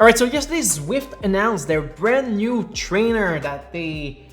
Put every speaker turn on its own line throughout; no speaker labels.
All right, so yesterday Zwift announced their brand new trainer that they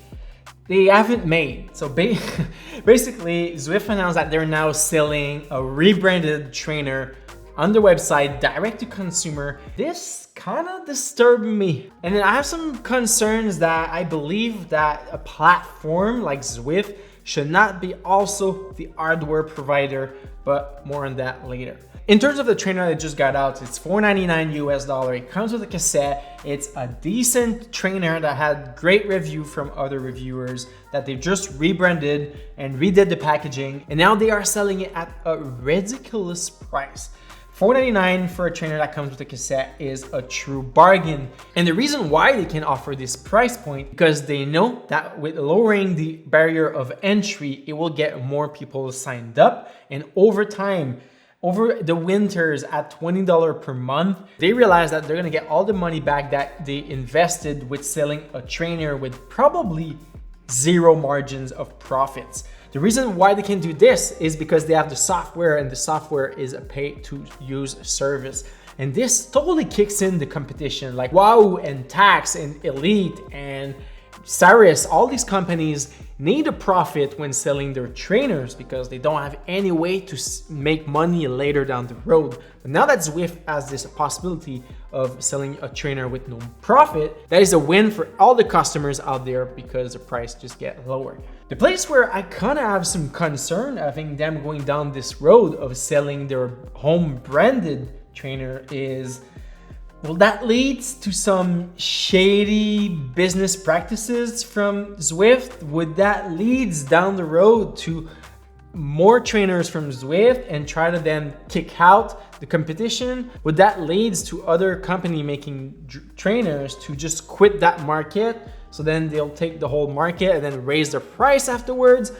haven't made. So basically, Zwift announced that they're now selling a rebranded trainer on their website, direct to consumer. This kind of disturbed me. And then I have some concerns that I believe that a platform like Zwift should not be also the hardware provider, but more on that later. In terms of the trainer that just got out, it's $499 US. It comes with a cassette. It's a decent trainer that had great review from other reviewers that they just rebranded and redid the packaging. And now they are selling it at a ridiculous price. $499 for a trainer that comes with a cassette is a true bargain. And the reason why they can offer this price point, because they know that with lowering the barrier of entry, it will get more people signed up. And over time, over the winters at $20 per month, they realize that they're gonna get all the money back that they invested with selling a trainer with probably zero margins of profits. The reason why they can do this is because they have the software, and the software is a pay-to-use service. And this totally kicks in the competition, like Wow and Tax and Elite and Saris. All these companies need a profit when selling their trainers because they don't have any way to make money later down the road. But now that Zwift has this possibility of selling a trainer with no profit, that is a win for all the customers out there because the price just gets lower. The place where I kind of have some concern, I think them going down this road of selling their home branded trainer is, well, that leads to some shady business practices from Zwift. Would that leads down the road to more trainers from Zwift and try to then kick out the competition? Would that leads to other company making trainers to just quit that market? So then they'll take the whole market and then raise their price afterwards.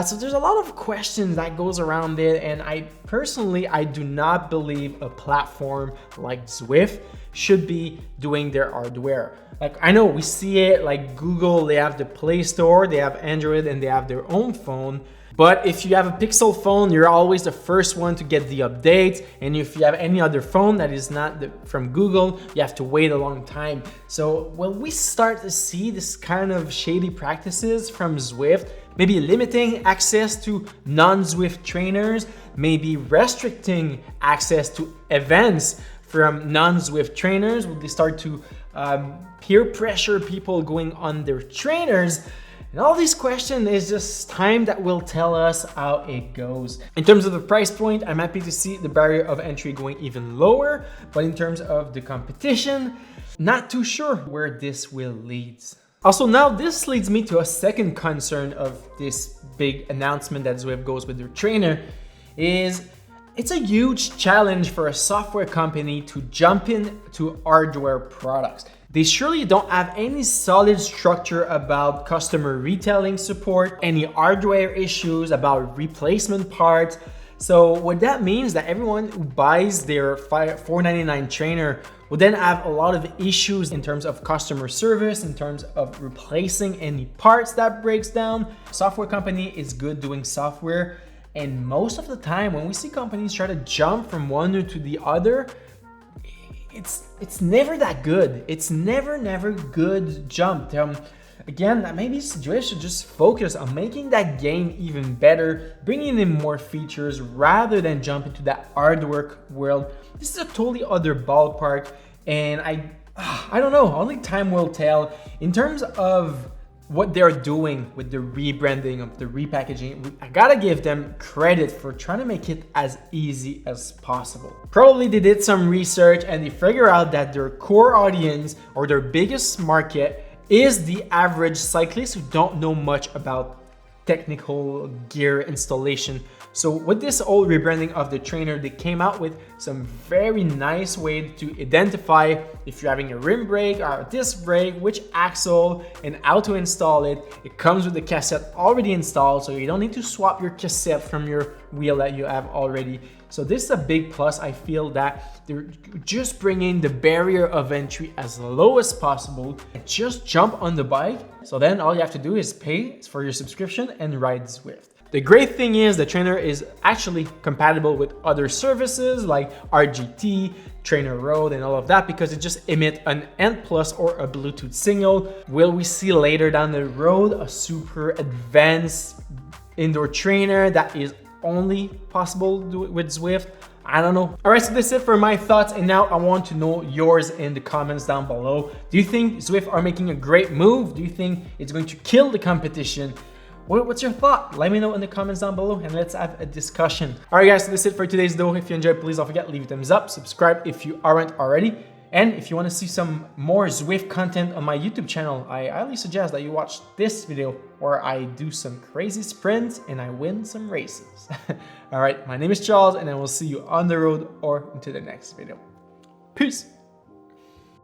So there's a lot of questions that goes around it. And I personally do not believe a platform like Zwift should be doing their hardware. Like, I know we see it like Google, they have the Play Store, they have Android, and they have their own phone. But if you have a Pixel phone, you're always the first one to get the updates. And if you have any other phone that is not from Google, you have to wait a long time. So when we start to see this kind of shady practices from Zwift, maybe limiting access to non-Zwift trainers, maybe restricting access to events from non-Zwift trainers, will they start to peer pressure people going on their trainers? And all these questions is just time that will tell us how it goes. In terms of the price point, I'm happy to see the barrier of entry going even lower, but in terms of the competition, not too sure where this will lead. Also, now this leads me to a second concern of this big announcement that Zwift goes with their trainer is it's a huge challenge for a software company to jump into hardware products. They surely don't have any solid structure about customer retailing support, any hardware issues about replacement parts. So what that means that everyone who buys their $499 trainer will then have a lot of issues in terms of customer service, in terms of replacing any parts that breaks down. Software company is good doing software. And most of the time when we see companies try to jump from one to the other, it's never that good. It's never good jump. Again, maybe Zwift should just focus on making that game even better, bringing in more features rather than jump into that hardware world. This is a totally other ballpark, and I don't know. Only time will tell. In terms of what they're doing with the rebranding of the repackaging, I gotta give them credit for trying to make it as easy as possible. Probably they did some research and they figure out that their core audience or their biggest market is the average cyclist who don't know much about technical gear installation. So with this whole rebranding of the trainer, they came out with some very nice way to identify if you're having a rim brake or a disc brake, which axle, and how to install it. It comes with the cassette already installed, so you don't need to swap your cassette from your wheel that you have already. So this is a big plus. I feel that they're just bringing the barrier of entry as low as possible and just jump on the bike. So then all you have to do is pay for your subscription and ride Zwift. The great thing is the trainer is actually compatible with other services like RGT, trainer road and all of that, because it just emits an N+ or a Bluetooth signal. Will we see later down the road a super advanced indoor trainer that is only possible with Zwift? I don't know. All right, so that's it for my thoughts, and now I want to know yours in the comments down below. Do you think Zwift are making a great move? Do you think it's going to kill the competition? What's your thought? Let me know in the comments down below and let's have a discussion. All right, guys, so that's it for today's video. If you enjoyed, please don't forget, leave a thumbs up, subscribe if you aren't already. And if you want to see some more Zwift content on my YouTube channel, I highly suggest that you watch this video where I do some crazy sprints and I win some races. All right, my name is Charles and I will see you on the road or into the next video. Peace.